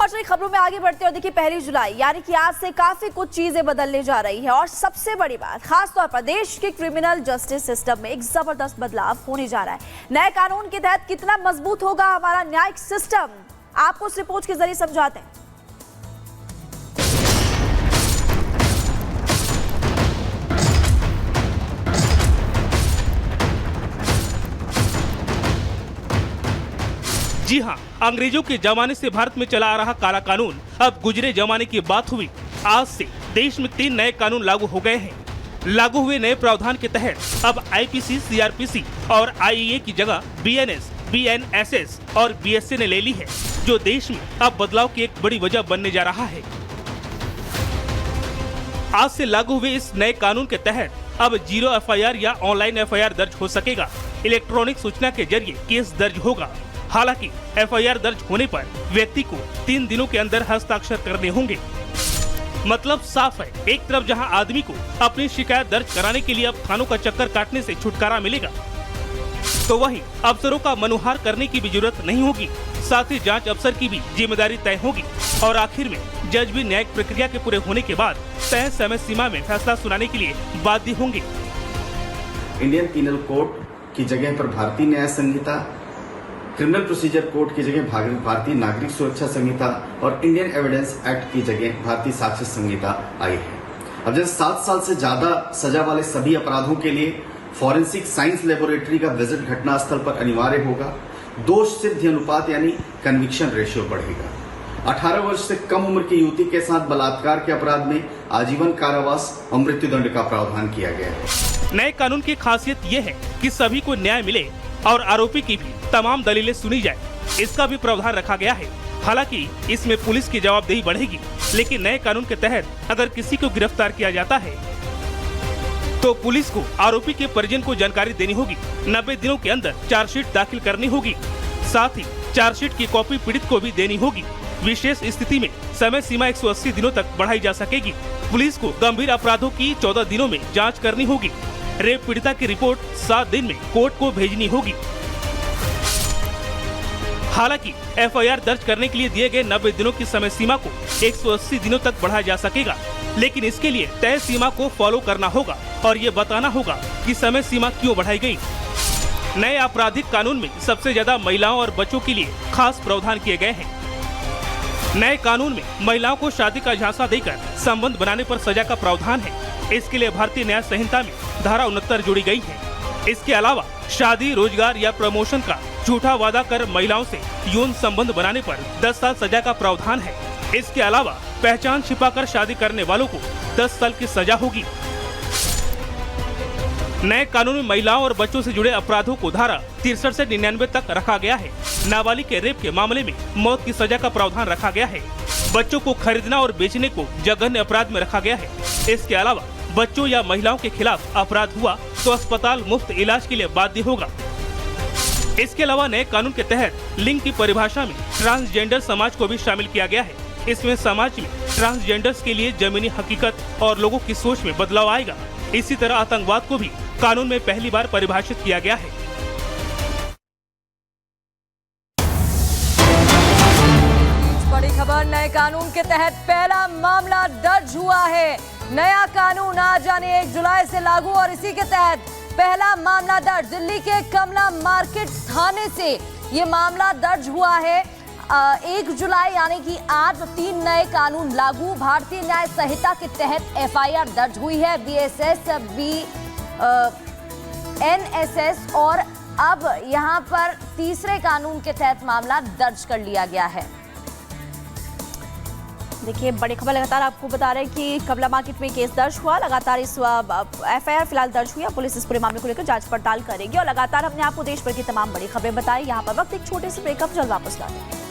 और खबरों में आगे बढ़ते और देखिए 1 जुलाई यानी कि आज से काफी कुछ चीजें बदलने जा रही है और सबसे बड़ी बात खासतौर पर देश के क्रिमिनल जस्टिस सिस्टम में एक जबरदस्त बदलाव होने जा रहा है। नए कानून के तहत कितना मजबूत होगा हमारा न्यायिक सिस्टम, आपको इस रिपोर्ट के जरिए समझाते हैं। जी हाँ, अंग्रेजों के जमाने से भारत में चला आ रहा काला कानून अब गुजरे जमाने की बात हुई। आज से देश में 3 नए कानून लागू हो गए हैं। लागू हुए नए प्रावधान के तहत अब आईपीसी, सीआरपीसी और आईईए की जगह बीएनएस, बीएनएसएस और बीएसए ने ले ली है, जो देश में अब बदलाव की एक बड़ी वजह बनने जा रहा है। आज से लागू हुए इस नए कानून के तहत अब 0 एफआईआर या ऑनलाइन एफआईआर दर्ज हो सकेगा। इलेक्ट्रॉनिक सूचना के जरिए केस दर्ज होगा। हालांकि एफआईआर दर्ज होने पर व्यक्ति को 3 दिनों के अंदर हस्ताक्षर करने होंगे। मतलब साफ है, एक तरफ जहां आदमी को अपनी शिकायत दर्ज कराने के लिए अब थानों का चक्कर काटने से छुटकारा मिलेगा, तो वहीं अफसरों का मनुहार करने की भी जरूरत नहीं होगी। साथ ही जांच अफसर की भी जिम्मेदारी तय होगी और आखिर में जज भी न्यायिक प्रक्रिया के पूरे होने के बाद तय समय सीमा में फैसला सुनाने के लिए बाध्य होंगे। इंडियन पीनल कोड की जगह पर भारतीय न्याय संहिता, क्रिमिनल प्रोसीजर कोड की जगह भारतीय नागरिक सुरक्षा संहिता और इंडियन एविडेंस एक्ट की जगह भारतीय साक्ष्य संहिता आई है। अब जैसे 7 साल से ज्यादा सजा वाले सभी अपराधों के लिए फॉरेंसिक साइंस लेबोरेटरी का विजिट घटनास्थल पर अनिवार्य होगा। दोष सिद्धि अनुपात यानी कन्विक्शन रेशियो बढ़ेगा। 18 वर्ष से कम उम्र की युवती के साथ बलात्कार के अपराध में आजीवन कारावास और मृत्युदंड का प्रावधान किया गया है। नए कानून की खासियत ये है कि सभी को न्याय मिले और आरोपी की भी तमाम दलीलें सुनी जाए, इसका भी प्रावधान रखा गया है। हालांकि इसमें पुलिस की जवाबदेही बढ़ेगी, लेकिन नए कानून के तहत अगर किसी को गिरफ्तार किया जाता है तो पुलिस को आरोपी के परिजन को जानकारी देनी होगी। 90 दिनों के अंदर चार्जशीट दाखिल करनी होगी। साथ ही चार्जशीट की कॉपी पीड़ित को भी देनी होगी। विशेष स्थिति में समय सीमा 180 दिनों तक बढ़ाई जा सकेगी। पुलिस को गंभीर अपराधों की 14 दिनों में जाँच करनी होगी। रेप पीड़िता की रिपोर्ट 7 दिन में कोर्ट को भेजनी होगी। हालांकि एफआईआर दर्ज करने के लिए दिए गए 90 दिनों की समय सीमा को 180 दिनों तक बढ़ाया जा सकेगा, लेकिन इसके लिए तय सीमा को फॉलो करना होगा और ये बताना होगा कि समय सीमा क्यों बढ़ाई गई। नए आपराधिक कानून में सबसे ज्यादा महिलाओं और बच्चों के लिए खास प्रावधान किए गए हैं। नए कानून में महिलाओं को शादी का झांसा देकर संबंध बनाने पर सजा का प्रावधान है। इसके लिए भारतीय न्याय संहिता में धारा 69 जोड़ी गई है। इसके अलावा शादी, रोजगार या प्रमोशन का झूठा वादा कर महिलाओं से यौन संबंध बनाने पर 10 साल सजा का प्रावधान है। इसके अलावा पहचान छिपाकर शादी करने वालों को 10 साल की सजा होगी। नए कानून में महिलाओं और बच्चों से जुड़े अपराधों को धारा 63 से 99 तक रखा गया है। नाबालिग के रेप के मामले में मौत की सजा का प्रावधान रखा गया है। बच्चों को खरीदना और बेचने को जघन्य अपराध में रखा गया है। इसके अलावा बच्चों या महिलाओं के खिलाफ अपराध हुआ तो अस्पताल मुफ्त इलाज के लिए बाध्य होगा। इसके अलावा नए कानून के तहत लिंग की परिभाषा में ट्रांसजेंडर समाज को भी शामिल किया गया है। इसमें समाज में ट्रांसजेंडर्स के लिए जमीनी हकीकत और लोगों की सोच में बदलाव आएगा। इसी तरह आतंकवाद को भी कानून में पहली बार परिभाषित किया गया है। बड़ी खबर, नए कानून के तहत पहला मामला दर्ज हुआ है। नया कानून आज यानी 1 जुलाई से लागू और इसी के तहत पहला मामला दर्ज। दिल्ली के कमला मार्केट थाने से ये मामला दर्ज हुआ है। 1 जुलाई यानी कि आज 3 नए कानून लागू। भारतीय न्याय संहिता के तहत एफआईआर दर्ज हुई है। बीएसएस, एनएसएस और अब यहाँ पर तीसरे कानून के तहत मामला दर्ज कर लिया गया है। देखिए बड़ी खबर लगातार आपको बता रहे हैं कि कमला मार्केट में केस दर्ज हुआ। लगातार इस एफआईआर फिलहाल दर्ज हुई है। पुलिस इस पूरे मामले को लेकर जांच पड़ताल करेगी और लगातार हमने आपको देश भर की तमाम बड़ी खबरें बताई। यहाँ पर वक्त एक छोटे से ब्रेकअप, जल्द वापस लौटेंगे।